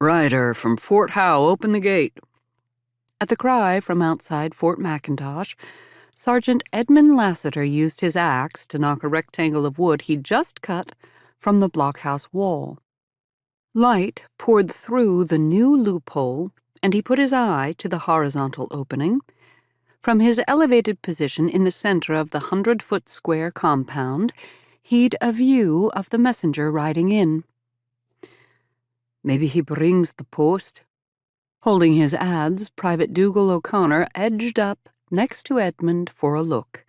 "Ryder from Fort Howe, open the gate." At the cry from outside Fort McIntosh, Sergeant Edmond Lassiter used his axe to knock a rectangle of wood he'd just cut from the blockhouse wall. Light poured through the new loophole, and he put his eye to the horizontal opening. From his elevated position in the center of the 100-foot square compound, he'd a view of the messenger riding in. "Maybe he brings the post." Holding his adze, Private Dougal O'Connor edged up next to Edmund for a look.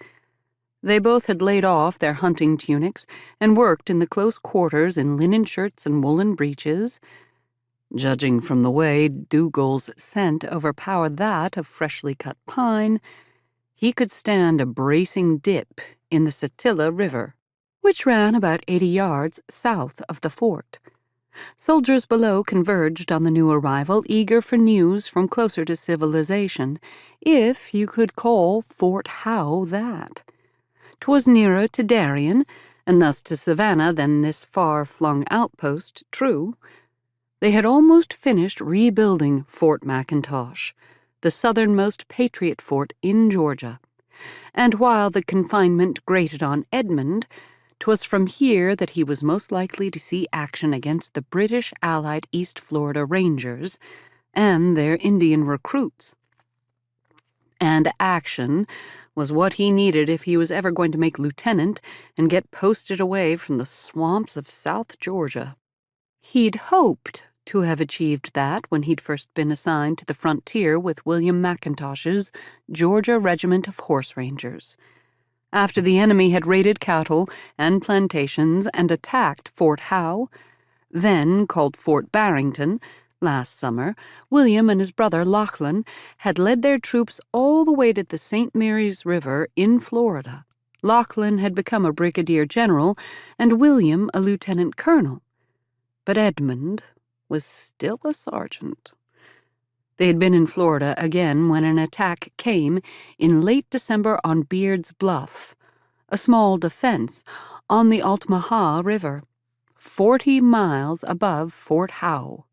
They both had laid off their hunting tunics and worked in the close quarters in linen shirts and woolen breeches. Judging from the way Dougal's scent overpowered that of freshly cut pine, he could stand a bracing dip in the Satilla River, which ran about 80 yards south of the fort. Soldiers below converged on the new arrival, eager for news from closer to civilization, if you could call Fort Howe that. 'Twas nearer to Darien, and thus to Savannah than this far-flung outpost, true. They had almost finished rebuilding Fort McIntosh, the southernmost Patriot fort in Georgia. And while the confinement grated on Edmund, 'twas from here that he was most likely to see action against the British allied East Florida Rangers and their Indian recruits. And action was what he needed if he was ever going to make lieutenant and get posted away from the swamps of South Georgia. He'd hoped to have achieved that when he'd first been assigned to the frontier with William McIntosh's Georgia Regiment of Horse Rangers. After the enemy had raided cattle and plantations and attacked Fort Howe, then called Fort Barrington, last summer, William and his brother Lachlan had led their troops all the way to the St. Mary's River in Florida. Lachlan had become a brigadier general and William a lieutenant colonel, but Edmund was still a sergeant. They had been in Florida again when an attack came in late December on Beard's Bluff, a small defense on the Altamaha River, 40 miles above Fort Howe.